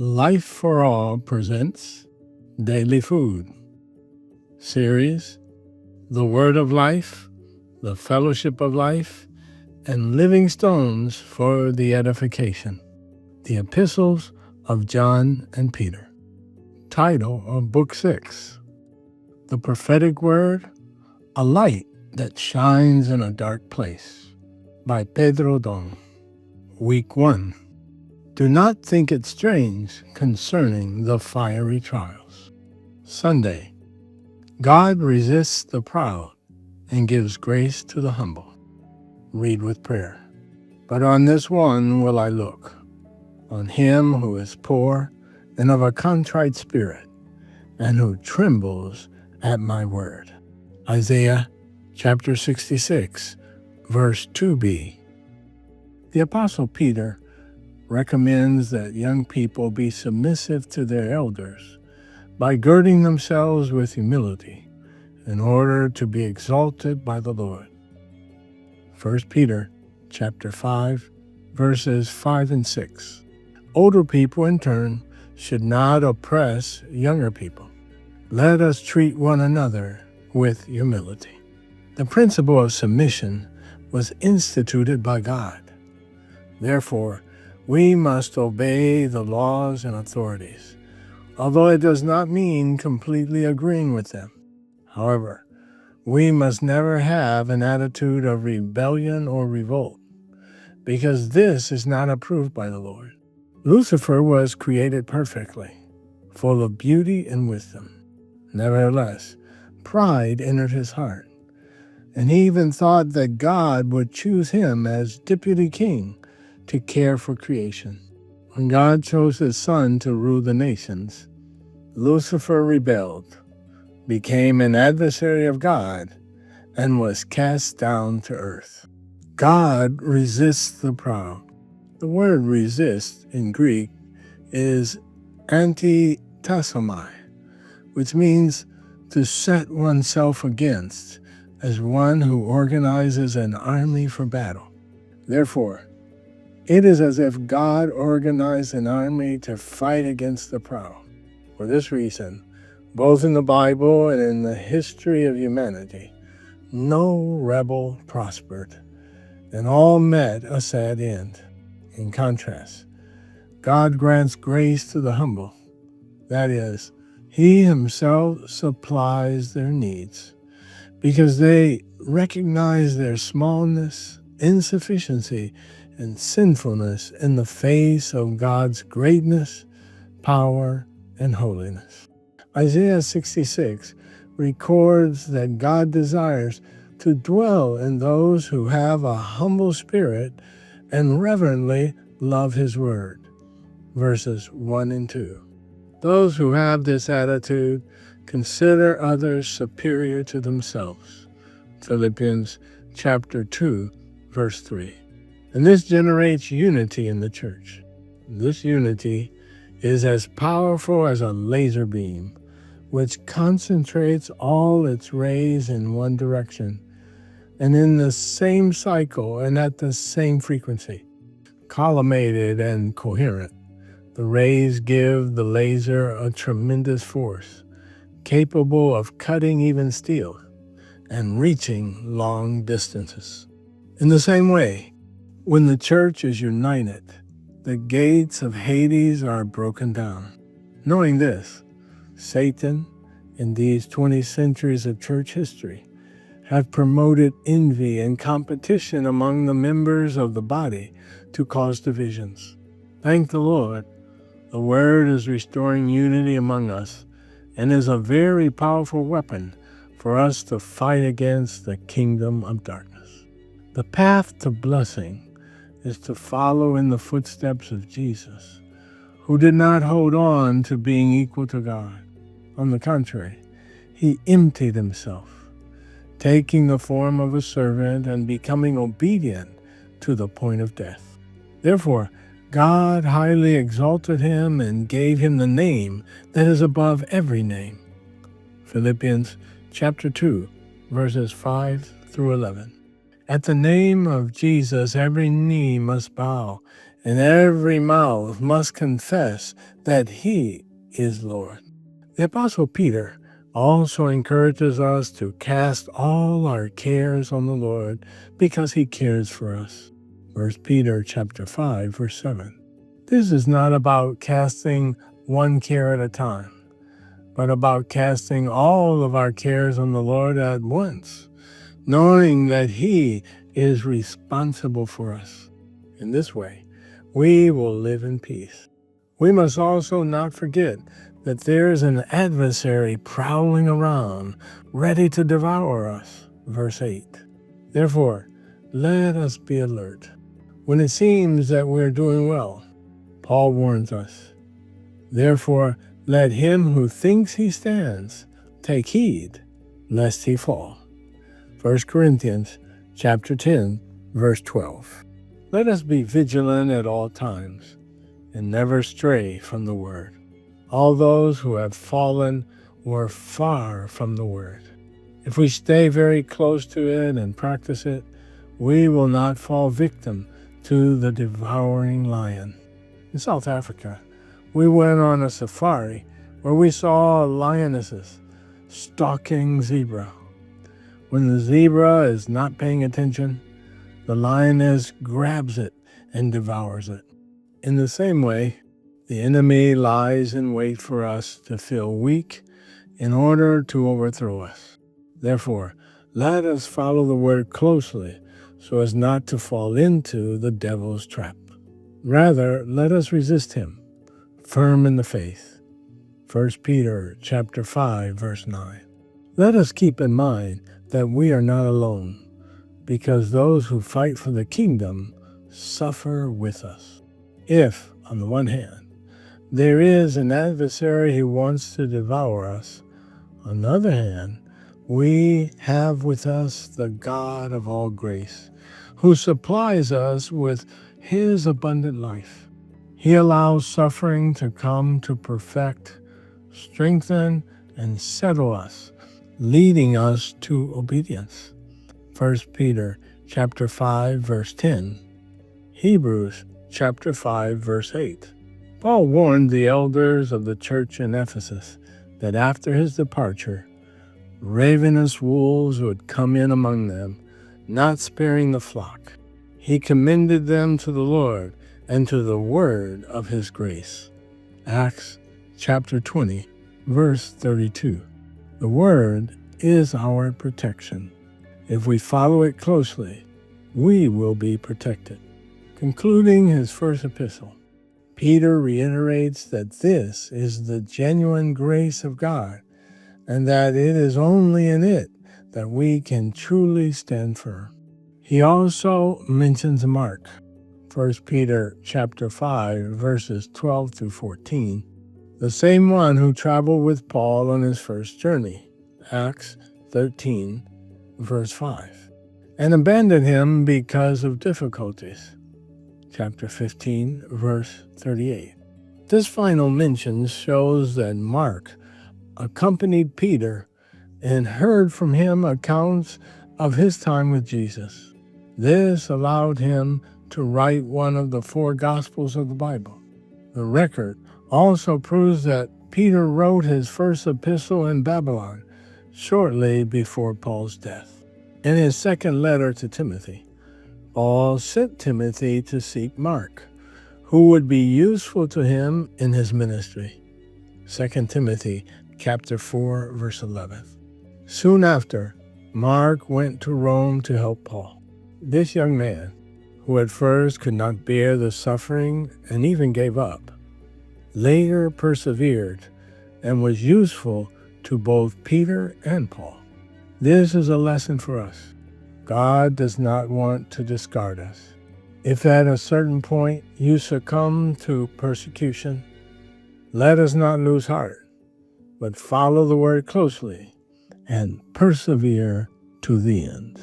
Life for All presents Daily Food Series, The Word of Life, The Fellowship of Life, and Living Stones for the Edification. The Epistles of John and Peter. Title of Book 6. The Prophetic Word, A Light That Shines in a Dark Place, by Pedro. Week 1. Do not think it strange concerning the fiery trials. Sunday. God resists the proud and gives grace to the humble. Read with prayer. But on this one will I look, on him who is poor and of a contrite spirit, and who trembles at my word. Isaiah chapter 66, verse 2b. The Apostle Peter recommends that young people be submissive to their elders by girding themselves with humility in order to be exalted by the Lord. 1 Peter chapter 5, verses 5 and 6. Older people, in turn, should not oppress younger people. Let us treat one another with humility. The principle of submission was instituted by God. Therefore, we must obey the laws and authorities, although it does not mean completely agreeing with them. However, we must never have an attitude of rebellion or revolt, because this is not approved by the Lord. Lucifer was created perfectly, full of beauty and wisdom. Nevertheless, pride entered his heart, and he even thought that God would choose him as deputy king to care for creation. When God chose his son to rule the nations, Lucifer rebelled, became an adversary of God, and was cast down to earth. God resists the proud. The word resist in Greek is antitasomai, which means to set oneself against, as one who organizes an army for battle. Therefore, it is as if God organized an army to fight against the proud. For this reason, both in the Bible and in the history of humanity, no rebel prospered, and all met a sad end. In contrast, God grants grace to the humble. That is, He Himself supplies their needs, because they recognize their smallness, insufficiency, and sinfulness in the face of God's greatness, power, and holiness. Isaiah 66 records that God desires to dwell in those who have a humble spirit and reverently love His word. Verses 1 and 2. Those who have this attitude consider others superior to themselves. Philippians chapter 2, verse 3. And this generates unity in the church. This unity is as powerful as a laser beam, which concentrates all its rays in one direction and in the same cycle and at the same frequency. Collimated and coherent, the rays give the laser a tremendous force, capable of cutting even steel and reaching long distances. In the same way, when the church is united, the gates of Hades are broken down. Knowing this, Satan, in these 20 centuries of church history, have promoted envy and competition among the members of the body to cause divisions. Thank the Lord, the Word is restoring unity among us and is a very powerful weapon for us to fight against the kingdom of darkness. The path to blessing is to follow in the footsteps of Jesus, who did not hold on to being equal to God. On the contrary, He emptied Himself, taking the form of a servant and becoming obedient to the point of death. Therefore, God highly exalted Him and gave Him the name that is above every name. Philippians chapter 2, verses 5 through 11. At the name of Jesus, every knee must bow and every mouth must confess that he is Lord. The Apostle Peter also encourages us to cast all our cares on the Lord because he cares for us. 1 Peter chapter 5, verse 7. This is not about casting one care at a time, but about casting all of our cares on the Lord at once, knowing that he is responsible for us. In this way, we will live in peace. We must also not forget that there is an adversary prowling around, ready to devour us. Verse 8. Therefore, let us be alert. When it seems that we're doing well, Paul warns us. Therefore, let him who thinks he stands take heed, lest he fall. 1 Corinthians chapter 10, verse 12. Let us be vigilant at all times, and never stray from the word. All those who have fallen were far from the word. If we stay very close to it and practice it, we will not fall victim to the devouring lion. In South Africa, we went on a safari where we saw lionesses stalking zebra. When the zebra is not paying attention, the lioness grabs it and devours it. In the same way, the enemy lies in wait for us to feel weak in order to overthrow us. Therefore, let us follow the word closely so as not to fall into the devil's trap. Rather, let us resist him, firm in the faith. 1 Peter chapter 5, verse 9. Let us keep in mind that we are not alone, because those who fight for the kingdom suffer with us. If, on the one hand, there is an adversary who wants to devour us, on the other hand, we have with us the God of all grace, who supplies us with his abundant life. He allows suffering to come to perfect, strengthen, and settle us, leading us to obedience. 1 Peter chapter 5, verse 10. Hebrews chapter 5, verse 8. Paul warned the elders of the church in Ephesus that after his departure, ravenous wolves would come in among them, not sparing the flock. He commended them to the Lord and to the word of his grace. Acts chapter 20, verse 32. The word is our protection. If we follow it closely, we will be protected. Concluding his first epistle, Peter reiterates that this is the genuine grace of God, and that it is only in it that we can truly stand firm. He also mentions Mark, 1 Peter chapter 5, verses 12 through 14, the same one who traveled with Paul on his first journey, Acts 13, verse 5, and abandoned him because of difficulties, chapter 15, verse 38. This final mention shows that Mark accompanied Peter and heard from him accounts of his time with Jesus. This allowed him to write one of the 4 Gospels of the Bible. The record also proves that Peter wrote his first epistle in Babylon shortly before Paul's death. In his second letter to Timothy, Paul sent Timothy to seek Mark, who would be useful to him in his ministry. 2 Timothy chapter 4, verse 11. Soon after, Mark went to Rome to help Paul. This young man, who at first could not bear the suffering and even gave up, later persevered and was useful to both Peter and Paul. This is a lesson for us. God does not want to discard us. If at a certain point you succumb to persecution, let us not lose heart, but follow the word closely and persevere to the end.